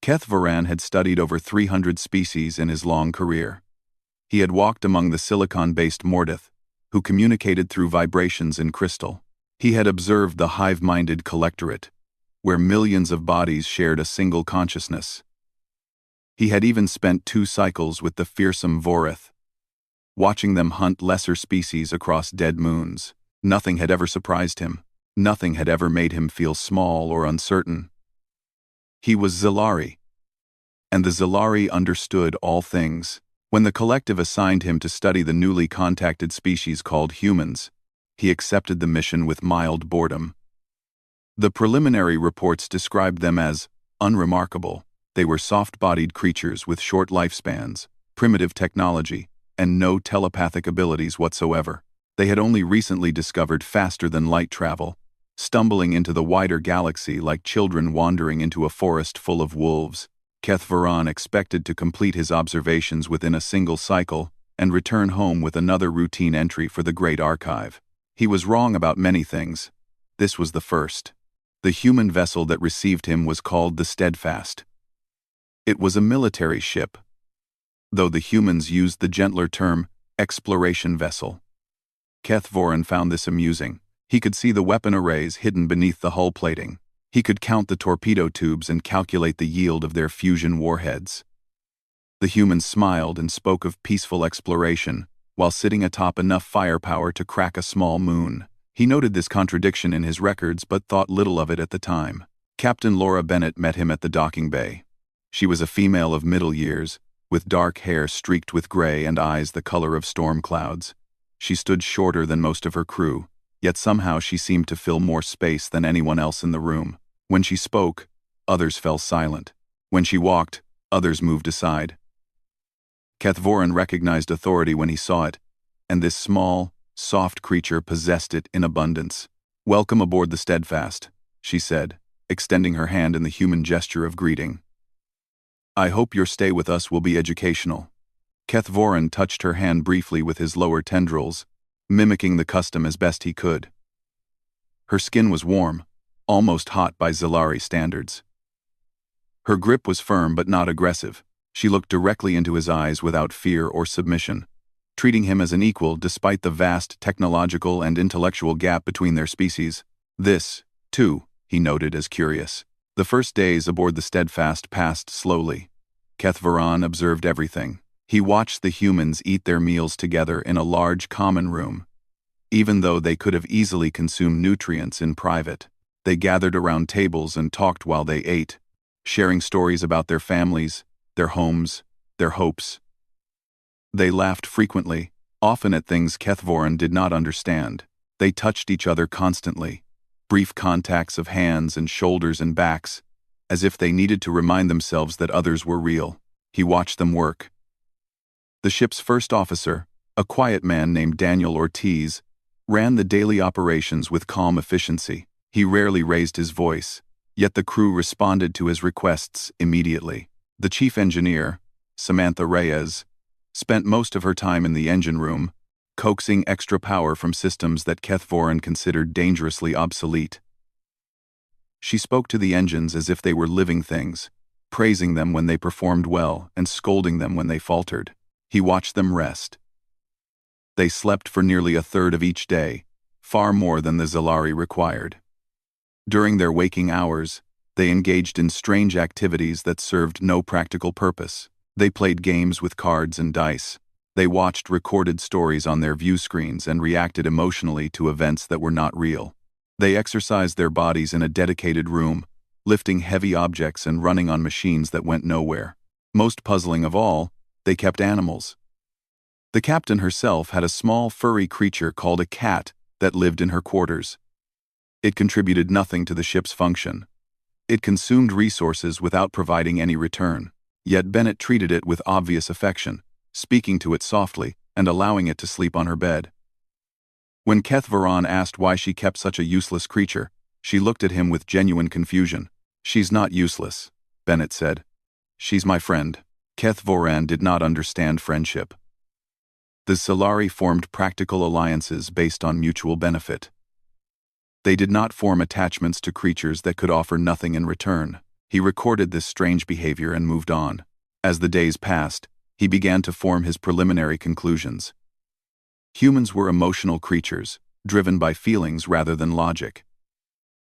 Keth Varan had studied over 300 species in his long career. He had walked among the silicon-based Mordith, who communicated through vibrations in crystal. He had observed the hive-minded collectorate, where millions of bodies shared a single consciousness. He had even spent 2 cycles with the fearsome Vorith, watching them hunt lesser species across dead moons. Nothing had ever surprised him. Nothing had ever made him feel small or uncertain. He was Zilari, and the Zilari understood all things. When the collective assigned him to study the newly contacted species called humans, he accepted the mission with mild boredom. The preliminary reports described them as unremarkable. They were soft-bodied creatures with short lifespans, primitive technology, and no telepathic abilities whatsoever. They had only recently discovered faster-than-light travel, stumbling into the wider galaxy like children wandering into a forest full of wolves. Keth Varan expected to complete his observations within a single cycle and return home with another routine entry for the Great Archive. He was wrong about many things. This was the first. The human vessel that received him was called the Steadfast. It was a military ship, though the humans used the gentler term exploration vessel. Keth Varan found this amusing. He could see the weapon arrays hidden beneath the hull plating. He could count the torpedo tubes and calculate the yield of their fusion warheads. The humans smiled and spoke of peaceful exploration, while sitting atop enough firepower to crack a small moon. He noted this contradiction in his records but thought little of it at the time. Captain Laura Bennett met him at the docking bay. She was a female of middle years, with dark hair streaked with gray and eyes the color of storm clouds. She stood shorter than most of her crew, yet somehow she seemed to fill more space than anyone else in the room. When she spoke, others fell silent. When she walked, others moved aside. Keth Varan recognized authority when he saw it, and this small, soft creature possessed it in abundance. "Welcome aboard the Steadfast," she said, extending her hand in the human gesture of greeting. "I hope your stay with us will be educational." Keth Varan touched her hand briefly with his lower tendrils, mimicking the custom as best he could. Her skin was warm, almost hot by Zilari standards. Her grip was firm but not aggressive. She looked directly into his eyes without fear or submission, treating him as an equal despite the vast technological and intellectual gap between their species. This, too, he noted as curious. The first days aboard the Steadfast passed slowly. Keth Varan observed everything. He watched the humans eat their meals together in a large common room. Even though they could have easily consumed nutrients in private, they gathered around tables and talked while they ate, sharing stories about their families, their homes, their hopes. They laughed frequently, often at things Keth Varan did not understand. They touched each other constantly, brief contacts of hands and shoulders and backs, as if they needed to remind themselves that others were real. He watched them work. The ship's first officer, a quiet man named Daniel Ortiz, ran the daily operations with calm efficiency. He rarely raised his voice, yet the crew responded to his requests immediately. The chief engineer, Samantha Reyes, spent most of her time in the engine room, coaxing extra power from systems that Keth Varan considered dangerously obsolete. She spoke to the engines as if they were living things, praising them when they performed well and scolding them when they faltered. He watched them rest. They slept for nearly a third of each day, far more than the Zilari required. During their waking hours, they engaged in strange activities that served no practical purpose. They played games with cards and dice. They watched recorded stories on their view screens and reacted emotionally to events that were not real. They exercised their bodies in a dedicated room, lifting heavy objects and running on machines that went nowhere. Most puzzling of all, they kept animals. The captain herself had a small furry creature called a cat that lived in her quarters. It contributed nothing to the ship's function. It consumed resources without providing any return, yet Bennett treated it with obvious affection, speaking to it softly and allowing it to sleep on her bed. When Keth Varan asked why she kept such a useless creature, she looked at him with genuine confusion. "She's not useless," Bennett said. "She's my friend." Keth Varan did not understand friendship. The Zilari formed practical alliances based on mutual benefit. They did not form attachments to creatures that could offer nothing in return. He recorded this strange behavior and moved on. As the days passed, he began to form his preliminary conclusions. Humans were emotional creatures, driven by feelings rather than logic.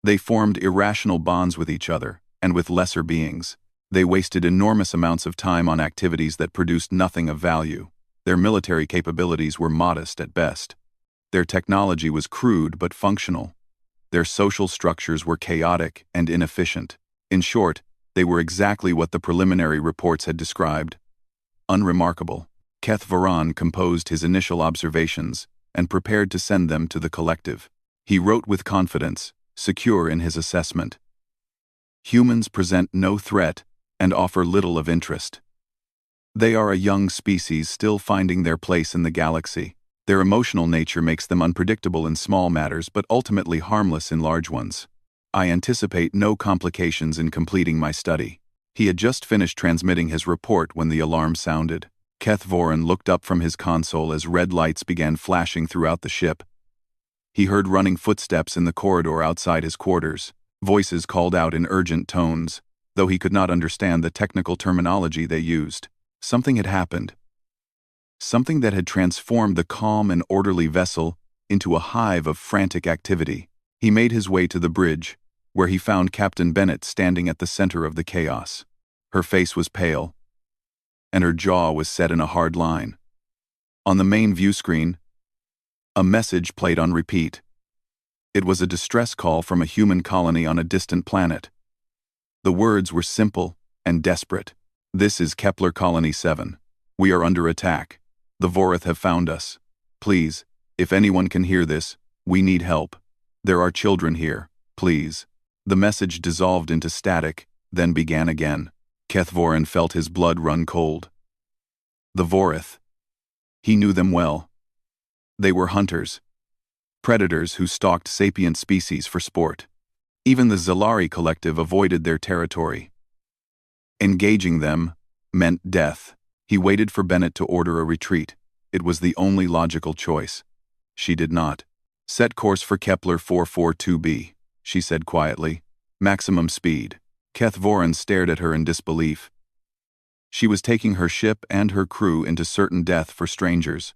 They formed irrational bonds with each other, and with lesser beings. They wasted enormous amounts of time on activities that produced nothing of value. Their military capabilities were modest at best. Their technology was crude but functional. Their social structures were chaotic and inefficient. In short, they were exactly what the preliminary reports had described. Unremarkable. Keth Varan composed his initial observations and prepared to send them to the collective. He wrote with confidence, secure in his assessment. Humans present no threat and offer little of interest. They are a young species still finding their place in the galaxy. Their emotional nature makes them unpredictable in small matters but ultimately harmless in large ones. I anticipate no complications in completing my study. He had just finished transmitting his report when the alarm sounded. Keth Varan looked up from his console as red lights began flashing throughout the ship. He heard running footsteps in the corridor outside his quarters. Voices called out in urgent tones, though he could not understand the technical terminology they used. Something had happened. Something that had transformed the calm and orderly vessel into a hive of frantic activity. He made his way to the bridge, where he found Captain Bennett standing at the center of the chaos. Her face was pale, and her jaw was set in a hard line. On the main view screen, a message played on repeat. It was a distress call from a human colony on a distant planet. The words were simple and desperate. "This is Kepler Colony 7. We are under attack. The Vorath have found us. Please, if anyone can hear this, we need help. There are children here, please." The message dissolved into static, then began again. Keth Varan felt his blood run cold. The Vorath. He knew them well. They were hunters. Predators who stalked sapient species for sport. Even the Zalari collective avoided their territory. Engaging them meant death. He waited for Bennett to order a retreat. It was the only logical choice. She did not. "Set course for Kepler 442b, she said quietly. "Maximum speed." Keth Varan stared at her in disbelief. She was taking her ship and her crew into certain death for strangers.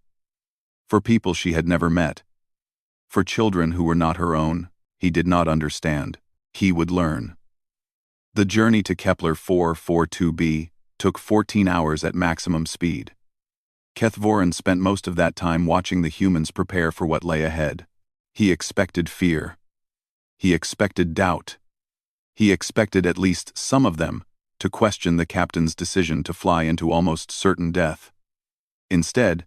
For people she had never met. For children who were not her own. He did not understand. He would learn. The journey to Kepler 442b took 14 hours at maximum speed. Keth Varan spent most of that time watching the humans prepare for what lay ahead. He expected fear. He expected doubt. He expected at least some of them to question the captain's decision to fly into almost certain death. Instead,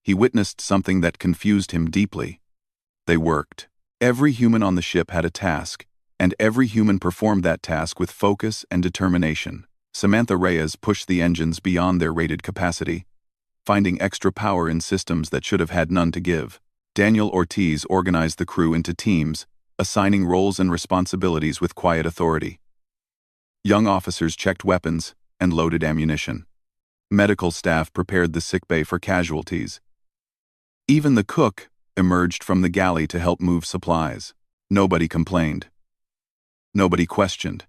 he witnessed something that confused him deeply. They worked. Every human on the ship had a task, and every human performed that task with focus and determination. Samantha Reyes pushed the engines beyond their rated capacity, finding extra power in systems that should have had none to give. Daniel Ortiz organized the crew into teams, assigning roles and responsibilities with quiet authority. Young officers checked weapons and loaded ammunition. Medical staff prepared the sickbay for casualties. Even the cook emerged from the galley to help move supplies. Nobody complained. Nobody questioned.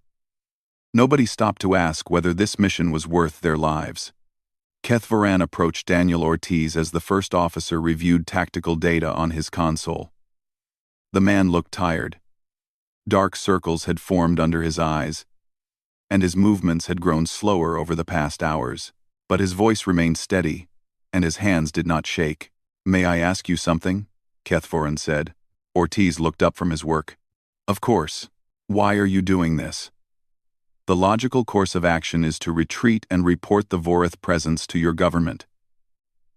Nobody stopped to ask whether this mission was worth their lives. Keth Varan approached Daniel Ortiz as the first officer reviewed tactical data on his console. The man looked tired. Dark circles had formed under his eyes, and his movements had grown slower over the past hours. But his voice remained steady, and his hands did not shake. "May I ask you something?" Keth Varan said. Ortiz looked up from his work. "Of course. Why are you doing this?" "The logical course of action is to retreat and report the Vorath presence to your government.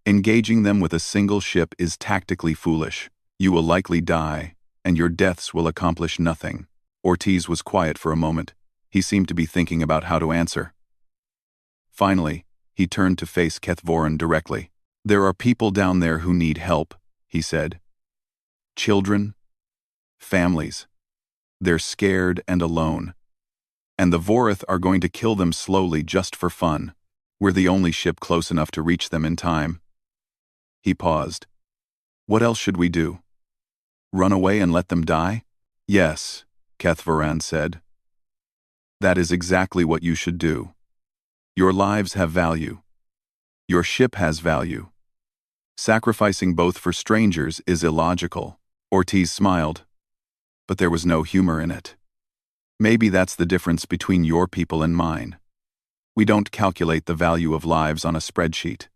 Engaging them with a single ship is tactically foolish. You will likely die, and your deaths will accomplish nothing." Ortiz was quiet for a moment. He seemed to be thinking about how to answer. Finally, he turned to face Keth Varan directly. "There are people down there who need help," he said. "Children, families. They're scared and alone. And the Vorath are going to kill them slowly just for fun. We're the only ship close enough to reach them in time." He paused. "What else should we do? Run away and let them die?" "Yes," Keth Varan said. That is exactly what you should do. Your lives have value. Your ship has value. Sacrificing both for strangers is illogical. Ortiz smiled, but there was no humor in it. Maybe that's the difference between your people and mine. We don't calculate the value of lives on a spreadsheet.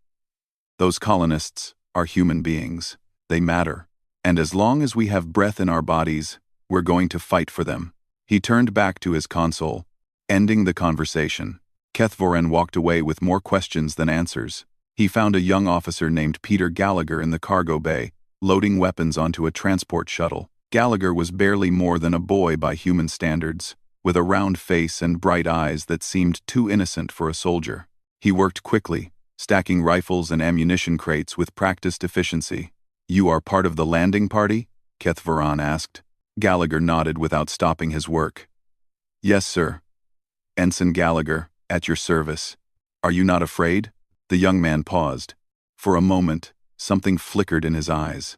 Those colonists are human beings. They matter. And as long as we have breath in our bodies, we're going to fight for them. He turned back to his console, ending the conversation. Kethvoren walked away with more questions than answers. He found a young officer named Peter Gallagher in the cargo bay, loading weapons onto a transport shuttle. Gallagher was barely more than a boy by human standards, with a round face and bright eyes that seemed too innocent for a soldier. He worked quickly, stacking rifles and ammunition crates with practiced efficiency. "You are part of the landing party?" Kethvoren asked. Gallagher nodded without stopping his work. "Yes, sir. Ensign Gallagher, at your service. Are you not afraid?" The young man paused. For a moment, something flickered in his eyes.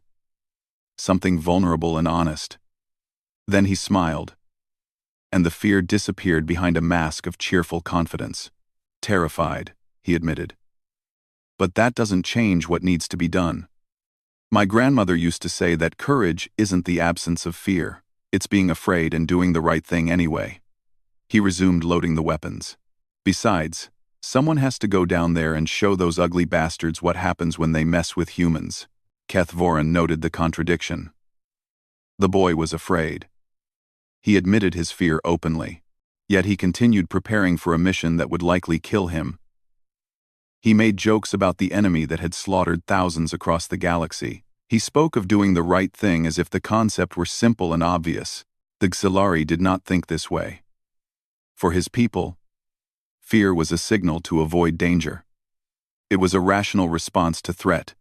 Something vulnerable and honest. Then he smiled, and the fear disappeared behind a mask of cheerful confidence. "Terrified," he admitted. "But that doesn't change what needs to be done. My grandmother used to say that courage isn't the absence of fear. It's being afraid and doing the right thing anyway." He resumed loading the weapons. "Besides, someone has to go down there and show those ugly bastards what happens when they mess with humans." Kethvoren noted the contradiction. The boy was afraid. He admitted his fear openly, yet he continued preparing for a mission that would likely kill him. He made jokes about the enemy that had slaughtered thousands across the galaxy. He spoke of doing the right thing as if the concept were simple and obvious. The Xilari did not think this way. For his people, fear was a signal to avoid danger. It was a rational response to threat,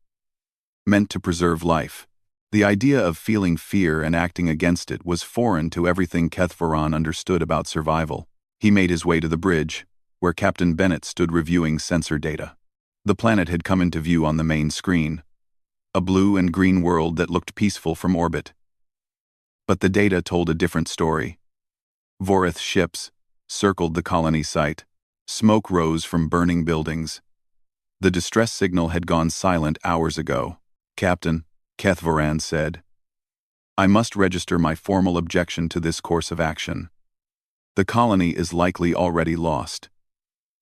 meant to preserve life. The idea of feeling fear and acting against it was foreign to everything Kethvoren understood about survival. He made his way to the bridge, where Captain Bennett stood reviewing sensor data. The planet had come into view on the main screen, a blue and green world that looked peaceful from orbit. But the data told a different story. Vorith ships circled the colony site. Smoke rose from burning buildings. The distress signal had gone silent hours ago. "Captain," Kethvoren said, "I must register my formal objection to this course of action. The colony is likely already lost.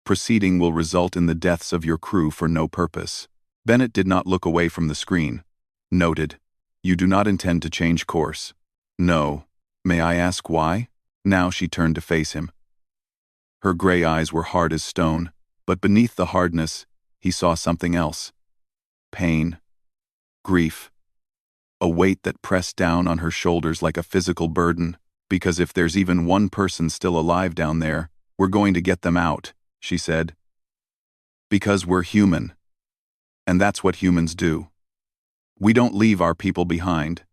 Proceeding will result in the deaths of your crew for no purpose." Bennett did not look away from the screen. Noted, "You do not intend to change course." "No. May I ask why?" Now she turned to face him. Her gray eyes were hard as stone, but beneath the hardness, he saw something else. Pain. Grief. A weight that pressed down on her shoulders like a physical burden. "Because if there's even one person still alive down there, we're going to get them out," she said. "Because we're human. And that's what humans do. We don't leave our people behind.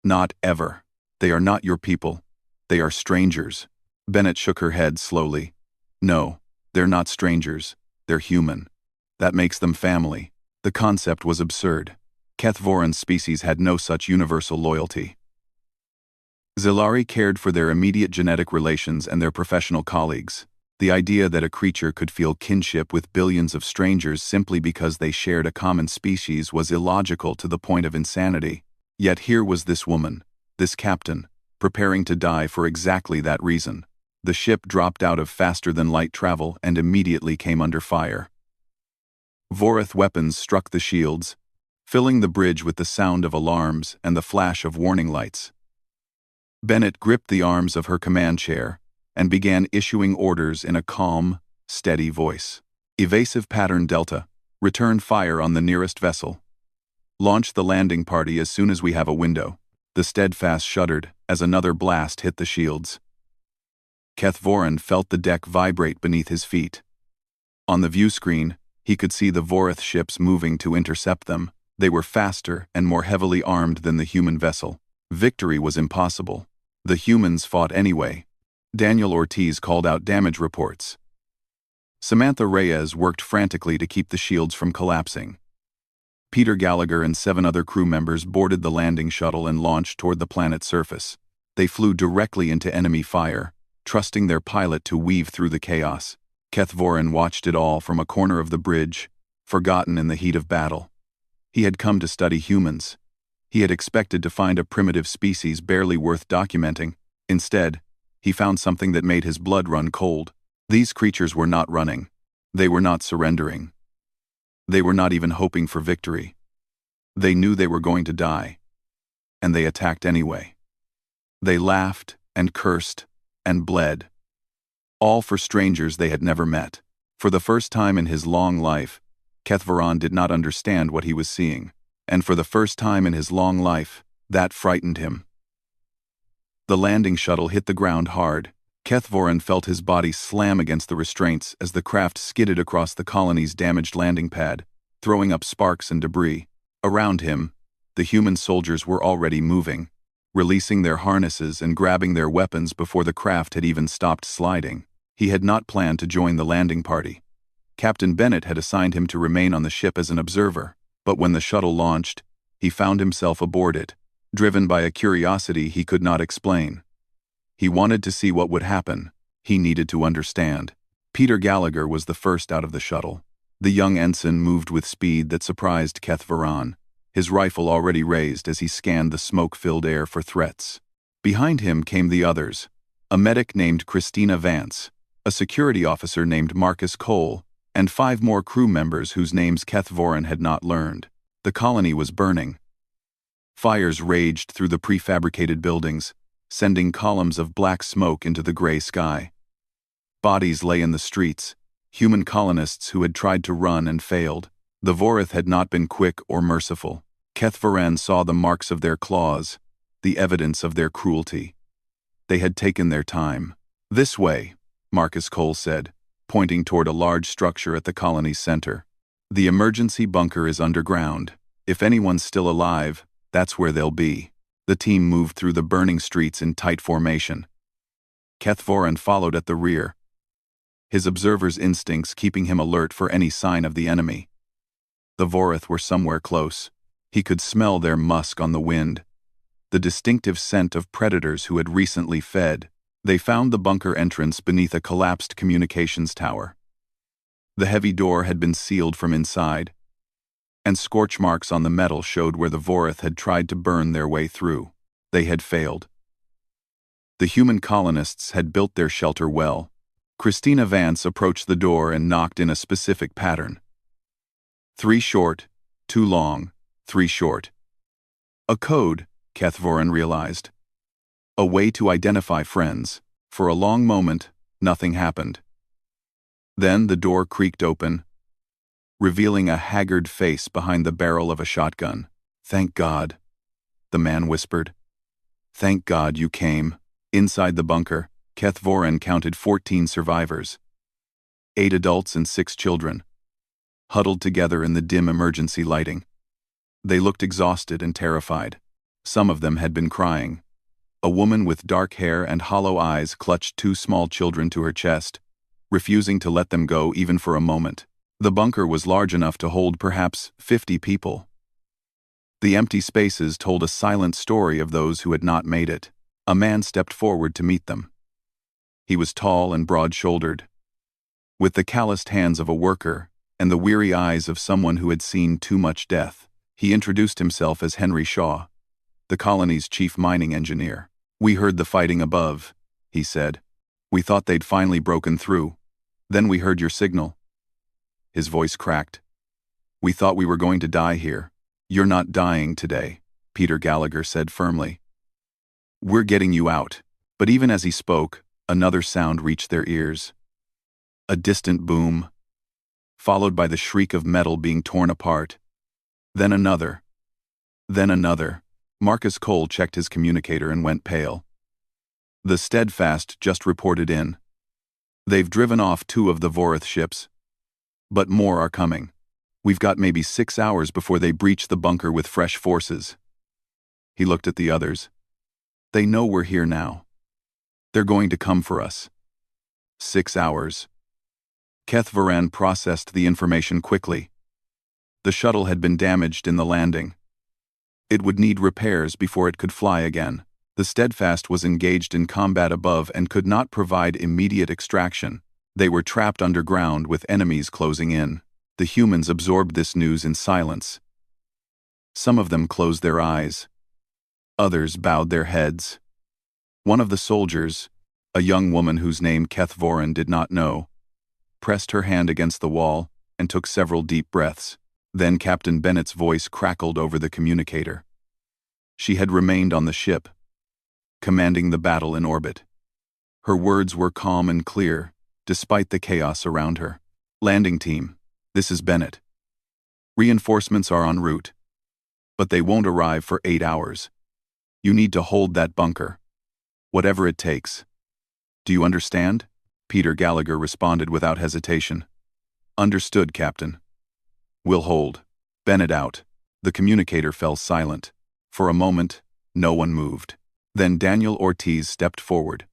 Not ever. They are not your people. They are strangers." Bennett shook her head slowly. "No, they're not strangers. They're human. That makes them family." The concept was absurd. Kethvoren's species had no such universal loyalty. Xilari cared for their immediate genetic relations and their professional colleagues. The idea that a creature could feel kinship with billions of strangers simply because they shared a common species was illogical to the point of insanity. Yet here was this woman, this captain, preparing to die for exactly that reason. The ship dropped out of faster-than-light travel and immediately came under fire. Vorith weapons struck the shields, filling the bridge with the sound of alarms and the flash of warning lights. Bennett gripped the arms of her command chair and began issuing orders in a calm, steady voice. "Evasive pattern Delta, return fire on the nearest vessel. Launch the landing party as soon as we have a window." The Steadfast shuddered as another blast hit the shields. Kethvoren felt the deck vibrate beneath his feet. On the view screen, he could see the Vorith ships moving to intercept them. They were faster and more heavily armed than the human vessel. Victory was impossible. The humans fought anyway. Daniel Ortiz called out damage reports. Samantha Reyes worked frantically to keep the shields from collapsing. Peter Gallagher and 7 other crew members boarded the landing shuttle and launched toward the planet's surface. They flew directly into enemy fire, trusting their pilot to weave through the chaos. Kethvoran watched it all from a corner of the bridge, forgotten in the heat of battle. He had come to study humans. He had expected to find a primitive species barely worth documenting. Instead, he found something that made his blood run cold. These creatures were not running. They were not surrendering. They were not even hoping for victory. They knew they were going to die. And they attacked anyway. They laughed and cursed and bled. All for strangers they had never met. For the first time in his long life, Kethvoran did not understand what he was seeing. And for the first time in his long life, that frightened him. The landing shuttle hit the ground hard. Kethvoran felt his body slam against the restraints as the craft skidded across the colony's damaged landing pad, throwing up sparks and debris. Around him, the human soldiers were already moving, releasing their harnesses and grabbing their weapons before the craft had even stopped sliding. He had not planned to join the landing party. Captain Bennett had assigned him to remain on the ship as an observer, but when the shuttle launched, he found himself aboard it, driven by a curiosity he could not explain. He wanted to see what would happen. He needed to understand. Peter Gallagher was the first out of the shuttle. The young ensign moved with speed that surprised Kethvoran, his rifle already raised as he scanned the smoke-filled air for threats. Behind him came the others, a medic named Christina Vance, a security officer named Marcus Cole, and 5 more crew members whose names Kethvoran had not learned. The colony was burning. Fires raged through the prefabricated buildings, sending columns of black smoke into the gray sky. Bodies lay in the streets, human colonists who had tried to run and failed. The Vorith had not been quick or merciful. Kethvoran saw the marks of their claws, the evidence of their cruelty. They had taken their time. "This way," Marcus Cole said, pointing toward a large structure at the colony's center. "The emergency bunker is underground. If anyone's still alive, that's where they'll be." The team moved through the burning streets in tight formation. Kethvoran followed at the rear, his observer's instincts keeping him alert for any sign of the enemy. The Vorith were somewhere close. He could smell their musk on the wind, the distinctive scent of predators who had recently fed. They found the bunker entrance beneath a collapsed communications tower. The heavy door had been sealed from inside, and scorch marks on the metal showed where the Vorith had tried to burn their way through. They had failed. The human colonists had built their shelter well. Christina Vance approached the door and knocked in a specific pattern. 3 short, 2 long, 3 short. A code, Kethvoran realized. A way to identify friends. For a long moment, nothing happened. Then the door creaked open, revealing a haggard face behind the barrel of a shotgun. "Thank God," the man whispered. "Thank God you came." Inside the bunker, Kethvoran counted 14 survivors. 8 adults and 6 children, huddled together in the dim emergency lighting. They looked exhausted and terrified. Some of them had been crying. A woman with dark hair and hollow eyes clutched 2 small children to her chest, refusing to let them go even for a moment. The bunker was large enough to hold perhaps 50 people. The empty spaces told a silent story of those who had not made it. A man stepped forward to meet them. He was tall and broad-shouldered, with the calloused hands of a worker and the weary eyes of someone who had seen too much death. He introduced himself as Henry Shaw, the colony's chief mining engineer. "We heard the fighting above," he said. "We thought they'd finally broken through. Then we heard your signal." His voice cracked. "We thought we were going to die here." "You're not dying today," Peter Gallagher said firmly. "We're getting you out." But even as he spoke, another sound reached their ears. A distant boom, followed by the shriek of metal being torn apart. Then another. Then another. Marcus Cole checked his communicator and went pale. "The Steadfast just reported in. They've driven off 2 of the Vorith ships. But more are coming. We've got maybe 6 hours before they breach the bunker with fresh forces." He looked at the others. "They know we're here now. They're going to come for us." 6 hours. Kethvoran processed the information quickly. The shuttle had been damaged in the landing. It would need repairs before it could fly again. The Steadfast was engaged in combat above and could not provide immediate extraction. They were trapped underground with enemies closing in. The humans absorbed this news in silence. Some of them closed their eyes. Others bowed their heads. One of the soldiers, a young woman whose name Kethvoran did not know, pressed her hand against the wall and took several deep breaths. Then Captain Bennett's voice crackled over the communicator. She had remained on the ship, commanding the battle in orbit. Her words were calm and clear, despite the chaos around her. "Landing team, this is Bennett. Reinforcements are en route, but they won't arrive for 8 hours. You need to hold that bunker, whatever it takes. Do you understand?" Peter Gallagher responded without hesitation. "Understood, Captain. We'll hold." Bennett out. The communicator fell silent. For a moment, no one moved. Then Daniel Ortiz stepped forward.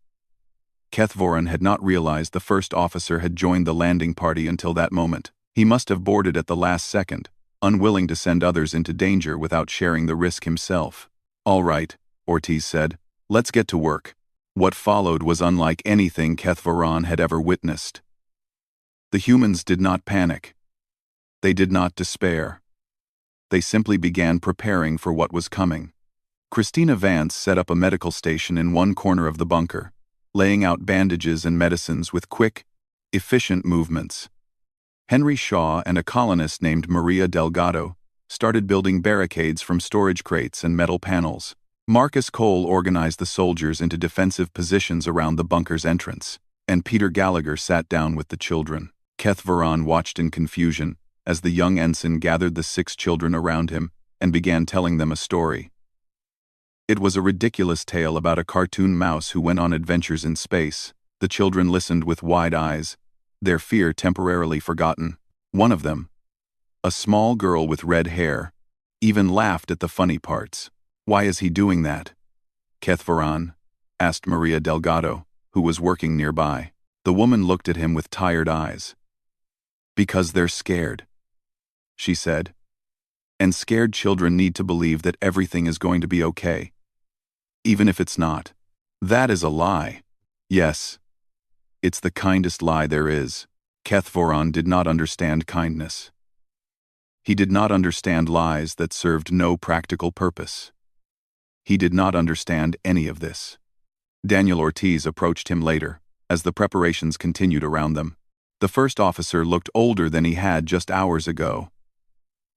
Kethvoran had not realized the first officer had joined the landing party until that moment. He must have boarded at the last second, unwilling to send others into danger without sharing the risk himself. "All right," Ortiz said. "Let's get to work." What followed was unlike anything Kethvoran had ever witnessed. The humans did not panic. They did not despair. They simply began preparing for what was coming. Christina Vance set up a medical station in one corner of the bunker, laying out bandages and medicines with quick, efficient movements. Henry Shaw and a colonist named Maria Delgado started building barricades from storage crates and metal panels. Marcus Cole organized the soldiers into defensive positions around the bunker's entrance, and Peter Gallagher sat down with the children. Kethvoran watched in confusion as the young ensign gathered the 6 children around him and began telling them a story. It was a ridiculous tale about a cartoon mouse who went on adventures in space. The children listened with wide eyes, their fear temporarily forgotten. One of them, a small girl with red hair, even laughed at the funny parts. "Why is he doing that, Kethvoran?" asked Maria Delgado, who was working nearby. The woman looked at him with tired eyes. "Because they're scared," she said. "And scared children need to believe that everything is going to be okay, even if it's not. That is a lie." "Yes. It's the kindest lie there is." Kethvoran did not understand kindness. He did not understand lies that served no practical purpose. He did not understand any of this. Daniel Ortiz approached him later, as the preparations continued around them. The first officer looked older than he had just hours ago.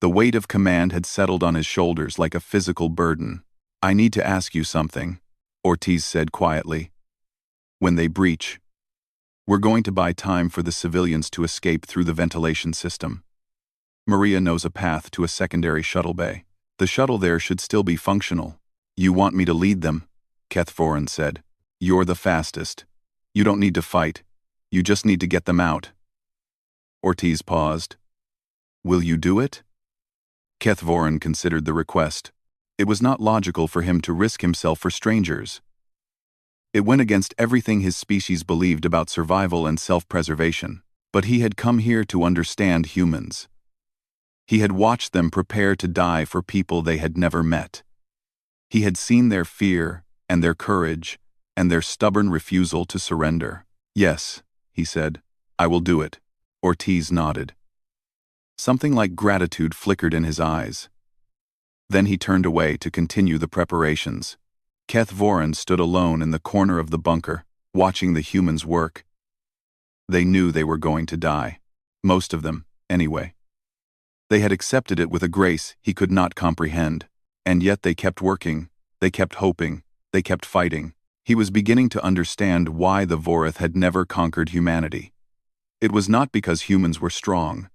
The weight of command had settled on his shoulders like a physical burden. "I need to ask you something," Ortiz said quietly. "When they breach, we're going to buy time for the civilians to escape through the ventilation system. Maria knows a path to a secondary shuttle bay. The shuttle there should still be functional." "You want me to lead them?" Kethvoran said. "You're the fastest. You don't need to fight. You just need to get them out." Ortiz paused. "Will you do it?" Kethvoran considered the request. It was not logical for him to risk himself for strangers. It went against everything his species believed about survival and self-preservation. But he had come here to understand humans. He had watched them prepare to die for people they had never met. He had seen their fear and their courage and their stubborn refusal to surrender. "Yes," he said, "I will do it." Ortiz nodded. Something like gratitude flickered in his eyes. Then he turned away to continue the preparations. Kethvoran stood alone in the corner of the bunker, watching the humans work. They knew they were going to die. Most of them, anyway. They had accepted it with a grace he could not comprehend. And yet they kept working, they kept hoping, they kept fighting. He was beginning to understand why the Vorith had never conquered humanity. It was not because humans were strong.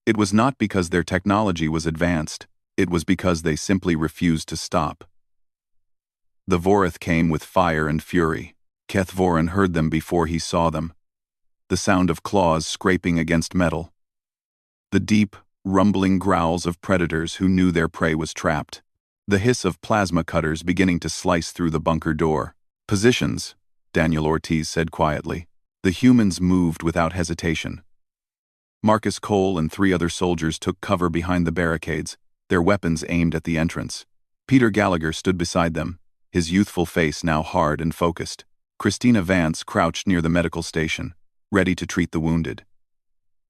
It was not because their technology was advanced. It was because they simply refused to stop. The Vorith came with fire and fury. Kethvoran heard them before he saw them. The sound of claws scraping against metal. The deep, rumbling growls of predators who knew their prey was trapped. The hiss of plasma cutters beginning to slice through the bunker door. "Positions," Daniel Ortiz said quietly. The humans moved without hesitation. Marcus Cole and 3 other soldiers took cover behind the barricades, their weapons aimed at the entrance. Peter Gallagher stood beside them, his youthful face now hard and focused. Christina Vance crouched near the medical station, ready to treat the wounded.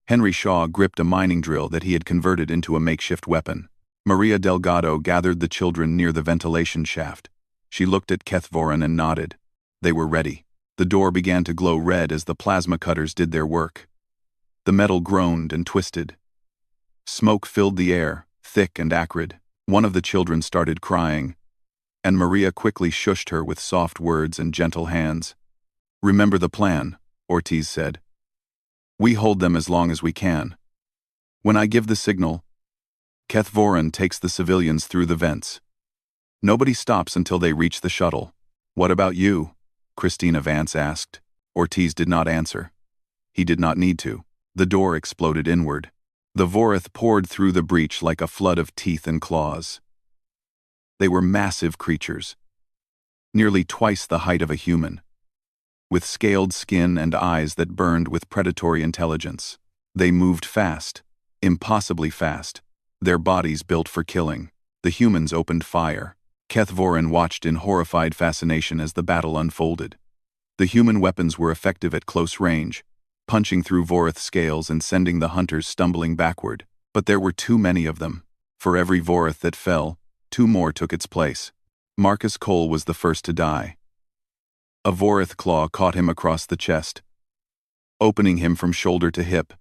Henry Shaw gripped a mining drill that he had converted into a makeshift weapon. Maria Delgado gathered the children near the ventilation shaft. She looked at Kethvorin and nodded. They were ready. The door began to glow red as the plasma cutters did their work. The metal groaned and twisted. Smoke filled the air, thick and acrid. One of the children started crying, and Maria quickly shushed her with soft words and gentle hands. "Remember the plan," Ortiz said. "We hold them as long as we can. When I give the signal, Kethvorin takes the civilians through the vents. Nobody stops until they reach the shuttle." "What about you?" Christina Vance asked. Ortiz did not answer. He did not need to. The door exploded inward. The Vorith poured through the breach like a flood of teeth and claws. They were massive creatures, nearly twice the height of a human, with scaled skin and eyes that burned with predatory intelligence. They moved fast, impossibly fast, their bodies built for killing. The humans opened fire. Kethvorin watched in horrified fascination as the battle unfolded. The human weapons were effective at close range, punching through Vorith scales and sending the hunters stumbling backward. But there were too many of them. For every Vorith that fell, 2 more took its place. Marcus Cole was the first to die. A Vorith claw caught him across the chest, opening him from shoulder to hip.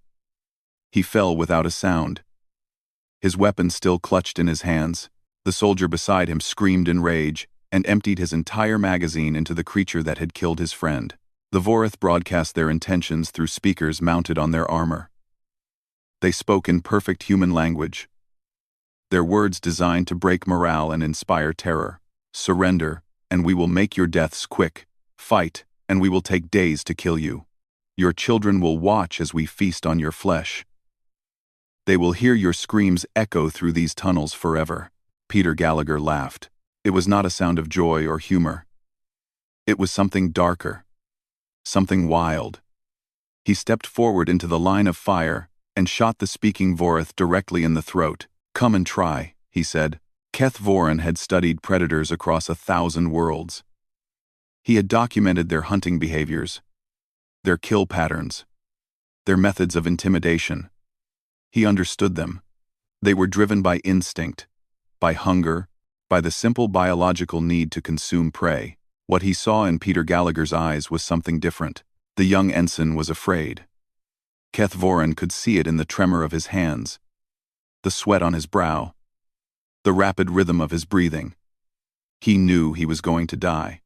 He fell without a sound, his weapon still clutched in his hands. The soldier beside him screamed in rage and emptied his entire magazine into the creature that had killed his friend. The Vorith broadcast their intentions through speakers mounted on their armor. They spoke in perfect human language, their words designed to break morale and inspire terror. "Surrender, and we will make your deaths quick. Fight, and we will take days to kill you. Your children will watch as we feast on your flesh. They will hear your screams echo through these tunnels forever." Peter Gallagher laughed. It was not a sound of joy or humor. It was something darker, something wild. He stepped forward into the line of fire and shot the speaking Vorith directly in the throat. "Come and try," he said. Kethvorin had studied predators across 1,000 worlds. He had documented their hunting behaviors, their kill patterns, their methods of intimidation. He understood them. They were driven by instinct, by hunger, by the simple biological need to consume prey. What he saw in Peter Gallagher's eyes was something different. The young ensign was afraid. Kethvorin could see it in the tremor of his hands, the sweat on his brow, the rapid rhythm of his breathing. He knew he was going to die.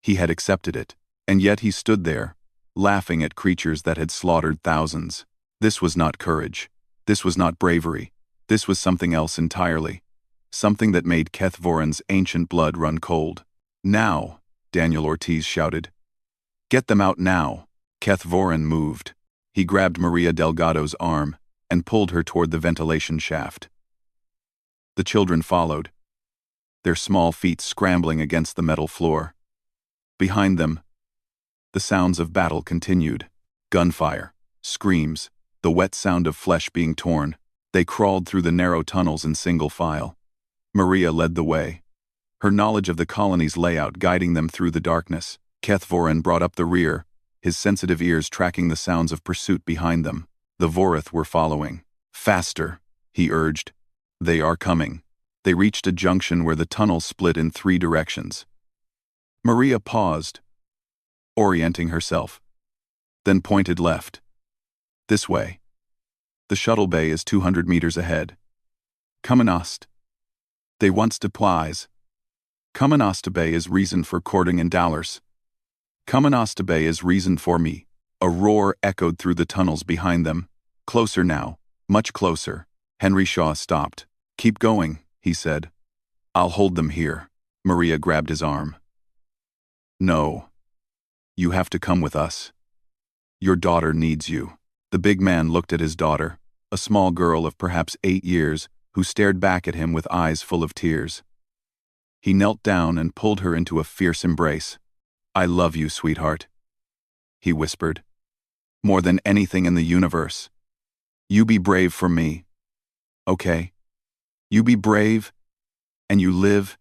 He had accepted it, and yet he stood there, laughing at creatures that had slaughtered thousands. This was not courage. This was not bravery. This was something else entirely. Something that made Kethvorin's ancient blood run cold. "Now," Daniel Ortiz shouted. "Get them out now." Kethvorin moved. He grabbed Maria Delgado's arm and pulled her toward the ventilation shaft. The children followed, their small feet scrambling against the metal floor. Behind them, the sounds of battle continued. Gunfire, screams, the wet sound of flesh being torn. They crawled through the narrow tunnels in single file. Maria led the way, her knowledge of the colony's layout guiding them through the darkness. Kethvorin brought up the rear, his sensitive ears tracking the sounds of pursuit behind them. The Vorith were following. "Faster," he urged. "They are coming." They reached a junction where the tunnel split in 3 directions. Maria paused, orienting herself, then pointed left. "This way. The shuttle bay is 200 meters ahead. Kamenast. They once deplies. Kamenast bay is reason for courting and dollars. Kamenast bay is reason for me." A roar echoed through the tunnels behind them. "Closer now, much closer." Henry Shaw stopped. "Keep going," he said. "I'll hold them here." Maria grabbed his arm. "No. You have to come with us. Your daughter needs you." The big man looked at his daughter, a small girl of perhaps 8 years, who stared back at him with eyes full of tears. He knelt down and pulled her into a fierce embrace. "I love you, sweetheart," he whispered. "More than anything in the universe. You be brave for me. Okay? You be brave, and you live,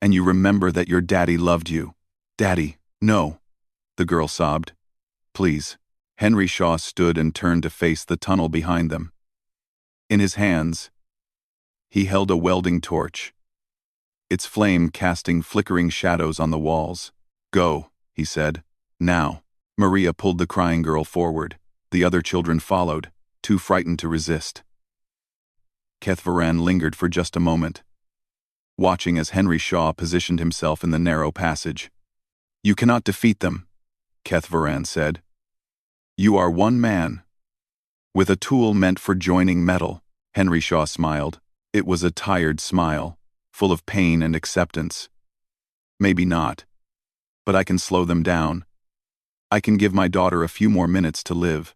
And you remember that your daddy loved you. Daddy, no, the girl sobbed. Please. Henry Shaw stood and turned to face the tunnel behind them. In his hands, he held a welding torch, its flame casting flickering shadows on the walls. Go, he said. Now. Maria pulled the crying girl forward. The other children followed, too frightened to resist. Kethvaran lingered for just a moment, watching as Henry Shaw positioned himself in the narrow passage. You cannot defeat them, Kethvaran said. You are one man. With a tool meant for joining metal, Henry Shaw smiled. It was a tired smile, full of pain and acceptance. Maybe not. But I can slow them down. I can give my daughter a few more minutes to live.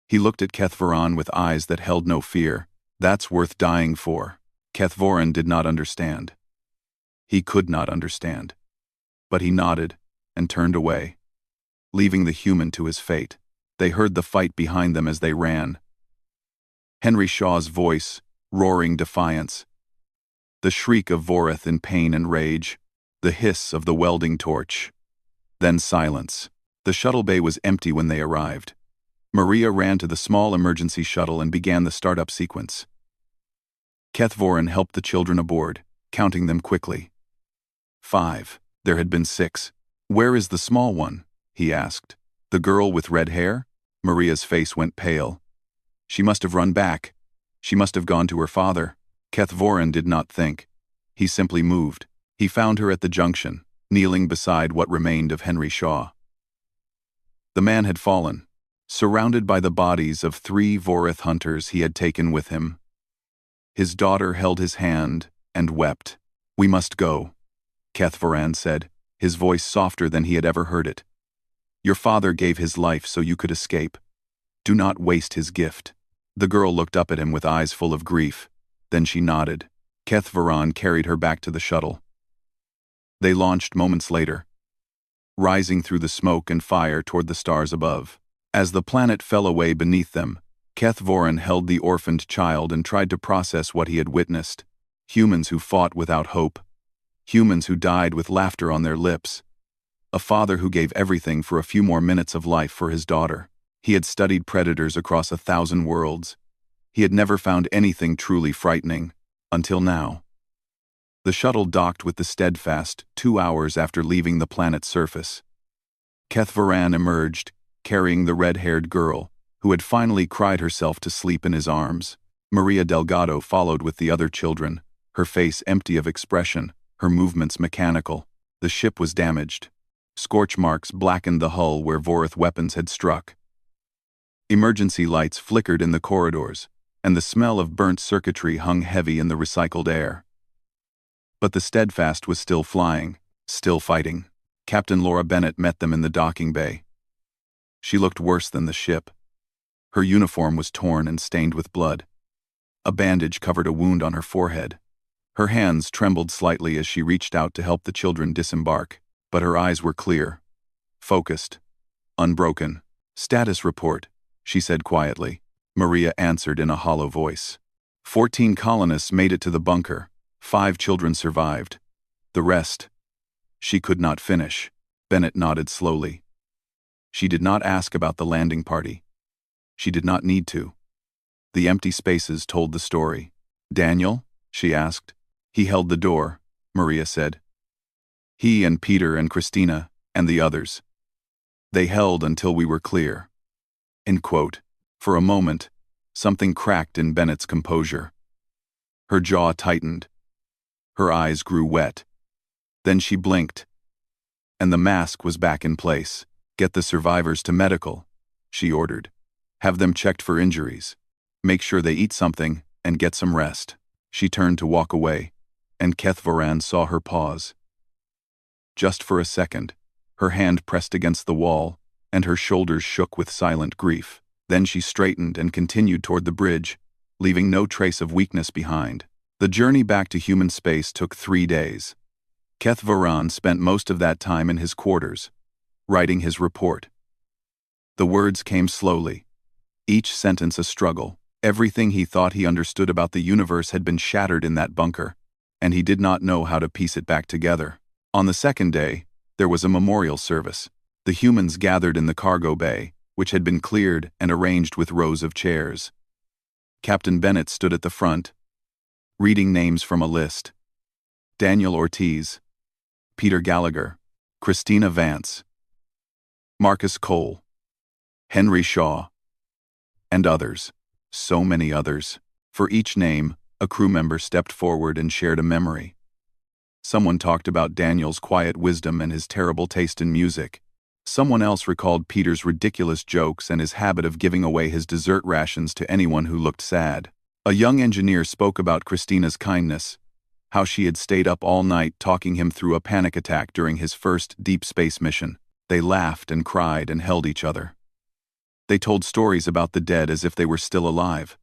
He looked at Kethvaran with eyes that held no fear. That's worth dying for. Kethvaran did not understand. He could not understand. But he nodded and turned away, leaving the human to his fate. They heard the fight behind them as they ran. Henry Shaw's voice, roaring defiance. The shriek of Voreth in pain and rage. The hiss of the welding torch. Then silence. The shuttle bay was empty when they arrived. Maria ran to the small emergency shuttle and began the startup sequence. Kethvaran helped the children aboard, counting them quickly. 5. There had been 6. Where is the small one? He asked. The girl with red hair? Maria's face went pale. She must have run back. She must have gone to her father. Kethvaran did not think. He simply moved. He found her at the junction, kneeling beside what remained of Henry Shaw. The man had fallen, surrounded by the bodies of 3 Voreth hunters he had taken with him. His daughter held his hand and wept. We must go, Kethvaran said, his voice softer than he had ever heard it. Your father gave his life so you could escape. Do not waste his gift. The girl looked up at him with eyes full of grief. Then she nodded. Kethvaran carried her back to the shuttle. They launched moments later, rising through the smoke and fire toward the stars above. As the planet fell away beneath them, Kethvaran held the orphaned child and tried to process what he had witnessed. Humans who fought without hope. Humans who died with laughter on their lips. A father who gave everything for a few more minutes of life for his daughter. He had studied predators across 1,000 worlds. He had never found anything truly frightening, until now. The shuttle docked with the Steadfast 2 hours after leaving the planet's surface. Kethvaran emerged, carrying the red-haired girl, who had finally cried herself to sleep in his arms. Maria Delgado followed with the other children, her face empty of expression, her movements mechanical. The ship was damaged. Scorch marks blackened the hull where Voreth weapons had struck. Emergency lights flickered in the corridors, and the smell of burnt circuitry hung heavy in the recycled air. But the Steadfast was still flying, still fighting. Captain Laura Bennett met them in the docking bay. She looked worse than the ship. Her uniform was torn and stained with blood. A bandage covered a wound on her forehead. Her hands trembled slightly as she reached out to help the children disembark, but her eyes were clear, focused, unbroken. Status report, she said quietly. Maria answered in a hollow voice. 14 colonists made it to the bunker. 5 children survived. The rest, she could not finish. Bennett nodded slowly. She did not ask about the landing party. She did not need to. The empty spaces told the story. Daniel? She asked. He held the door, Maria said. He and Peter and Christina and the others. They held until we were clear. End quote. For a moment, something cracked in Bennett's composure. Her jaw tightened. Her eyes grew wet. Then she blinked. And the mask was back in place. Get the survivors to medical, she ordered. Have them checked for injuries. Make sure they eat something and get some rest. She turned to walk away, and Kethvaran saw her pause. Just for a second, her hand pressed against the wall, and her shoulders shook with silent grief. Then she straightened and continued toward the bridge, leaving no trace of weakness behind. The journey back to human space took 3 days. Kethvaran spent most of that time in his quarters, writing his report. The words came slowly, each sentence a struggle. Everything he thought he understood about the universe had been shattered in that bunker, and he did not know how to piece it back together. On the second day, there was a memorial service. The humans gathered in the cargo bay, which had been cleared and arranged with rows of chairs. Captain Bennett stood at the front, reading names from a list. Daniel Ortiz, Peter Gallagher, Christina Vance, Marcus Cole, Henry Shaw, and others. So many others. For each name, a crew member stepped forward and shared a memory. Someone talked about Daniel's quiet wisdom and his terrible taste in music. Someone else recalled Peter's ridiculous jokes and his habit of giving away his dessert rations to anyone who looked sad. A young engineer spoke about Christina's kindness, how she had stayed up all night talking him through a panic attack during his first deep space mission. They laughed and cried and held each other. They told stories about the dead as if they were still alive,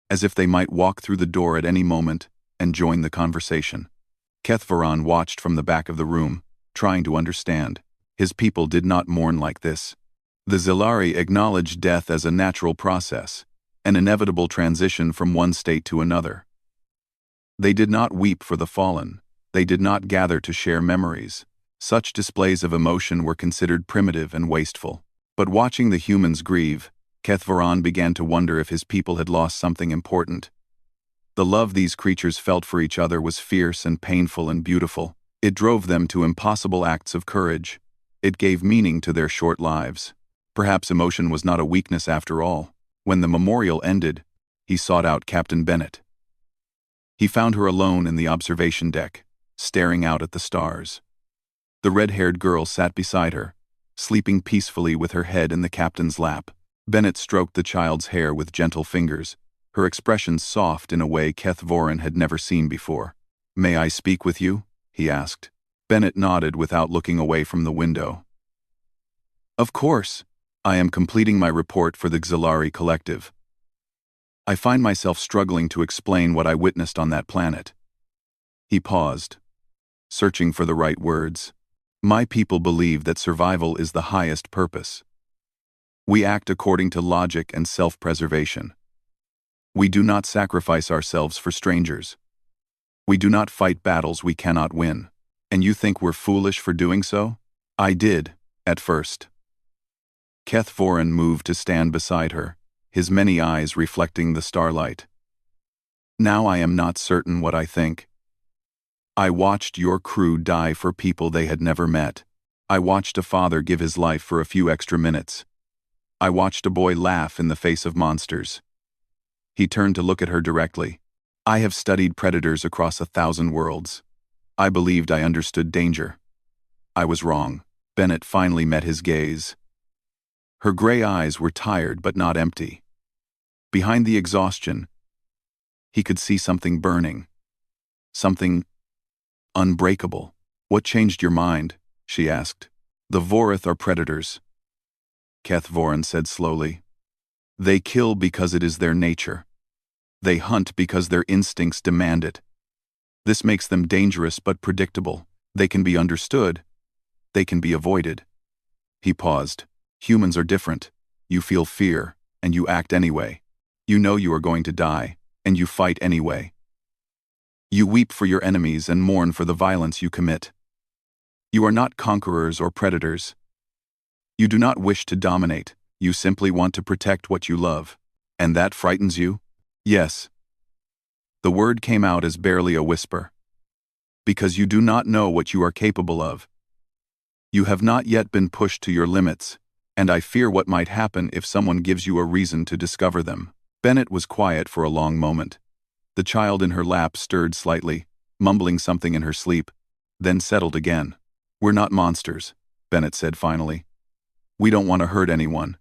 as if they might walk through the door at any moment and join the conversation. Keth Varan watched from the back of the room, trying to understand. His people did not mourn like this. The Zilari acknowledged death as a natural process, an inevitable transition from one state to another. They did not weep for the fallen. They did not gather to share memories. Such displays of emotion were considered primitive and wasteful. But watching the humans grieve, Keth Varan began to wonder if his people had lost something important. The love these creatures felt for each other was fierce and painful and beautiful. It drove them to impossible acts of courage. It gave meaning to their short lives. Perhaps emotion was not a weakness after all. When the memorial ended, he sought out Captain Bennett. He found her alone in the observation deck, staring out at the stars. The red-haired girl sat beside her, sleeping peacefully with her head in the captain's lap. Bennett stroked the child's hair with gentle fingers, her expression soft in a way Keth Varan had never seen before. "May I speak with you?" he asked. Bennett nodded without looking away from the window. "Of course. I am completing my report for the Xilari Collective. I find myself struggling to explain what I witnessed on that planet." He paused, searching for the right words. "My people believe that survival is the highest purpose. We act according to logic and self-preservation. We do not sacrifice ourselves for strangers. We do not fight battles we cannot win. And you think we're foolish for doing so?" "I did, at first." Keth Varan moved to stand beside her, his many eyes reflecting the starlight. "Now I am not certain what I think. I watched your crew die for people they had never met. I watched a father give his life for a few extra minutes. I watched a boy laugh in the face of monsters." He turned to look at her directly. "I have studied predators across 1,000 worlds. I believed I understood danger. I was wrong." Bennett finally met his gaze. Her gray eyes were tired but not empty. Behind the exhaustion, he could see something burning. Something unbreakable. "What changed your mind?" she asked. "The Vorath are predators," Keth Varan said slowly. "They kill because it is their nature. They hunt because their instincts demand it. This makes them dangerous but predictable. They can be understood. They can be avoided." He paused. "Humans are different. You feel fear, and you act anyway. You know you are going to die, and you fight anyway. You weep for your enemies and mourn for the violence you commit. You are not conquerors or predators. You do not wish to dominate. You simply want to protect what you love. And that frightens you?" "Yes." The word came out as barely a whisper. "Because you do not know what you are capable of. You have not yet been pushed to your limits, and I fear what might happen if someone gives you a reason to discover them." Bennett was quiet for a long moment. The child in her lap stirred slightly, mumbling something in her sleep, then settled again. "We're not monsters," Bennett said finally. "We don't want to hurt anyone.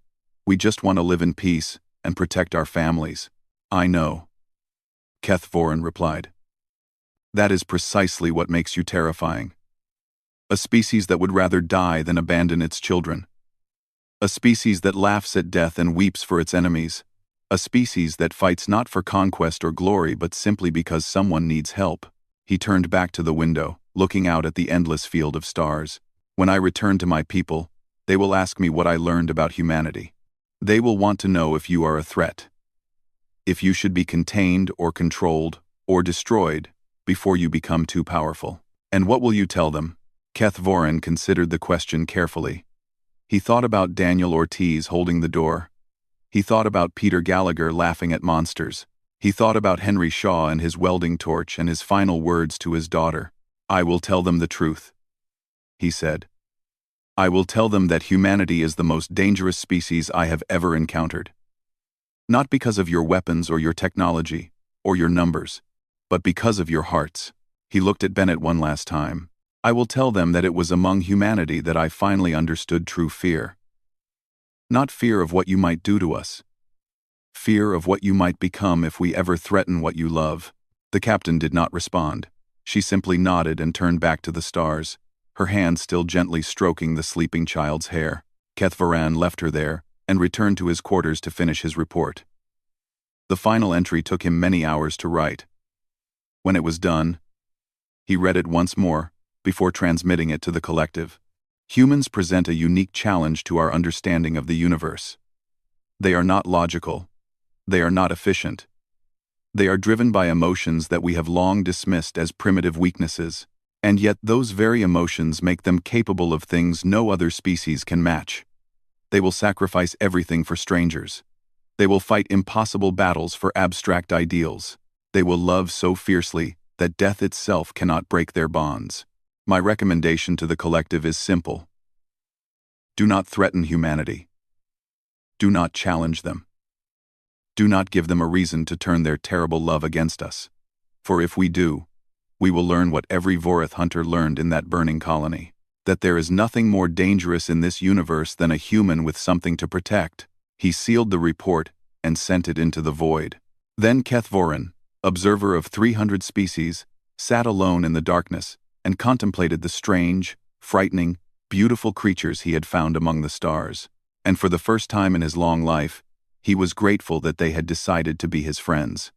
We just want to live in peace and protect our families." "I know," Keth Varan replied. "That is precisely what makes you terrifying. A species that would rather die than abandon its children. A species that laughs at death and weeps for its enemies. A species that fights not for conquest or glory but simply because someone needs help." He turned back to the window, looking out at the endless field of stars. "When I return to my people, they will ask me what I learned about humanity. They will want to know if you are a threat. If you should be contained or controlled or destroyed, before you become too powerful. And what will you tell them? Keth Voren considered the question carefully. He thought about Daniel Ortiz holding the door. He thought about Peter Gallagher laughing at monsters. He thought about Henry Shaw and his welding torch and his final words to his daughter. "I will tell them the truth," he said. "I will tell them that humanity is the most dangerous species I have ever encountered. Not because of your weapons or your technology, or your numbers, but because of your hearts." He looked at Bennett one last time. "I will tell them that it was among humanity that I finally understood true fear. Not fear of what you might do to us. Fear of what you might become if we ever threaten what you love." The captain did not respond. She simply nodded and turned back to the stars, her hand still gently stroking the sleeping child's hair. Keth Voren left her there and returned to his quarters to finish his report. The final entry took him many hours to write. When it was done, he read it once more before transmitting it to the collective. Humans present a unique challenge to our understanding of the universe. They are not logical. They are not efficient. They are driven by emotions that we have long dismissed as primitive weaknesses, and yet those very emotions make them capable of things no other species can match. They will sacrifice everything for strangers. They will fight impossible battles for abstract ideals. They will love so fiercely that death itself cannot break their bonds. My recommendation to the collective is simple. Do not threaten humanity. Do not challenge them. Do not give them a reason to turn their terrible love against us. For if we do, we will learn what every Vorith hunter learned in that burning colony, that there is nothing more dangerous in this universe than a human with something to protect. He sealed the report and sent it into the void. Then Keth Voren, observer of 300 species, sat alone in the darkness and contemplated the strange, frightening, beautiful creatures he had found among the stars. And for the first time in his long life, he was grateful that they had decided to be his friends.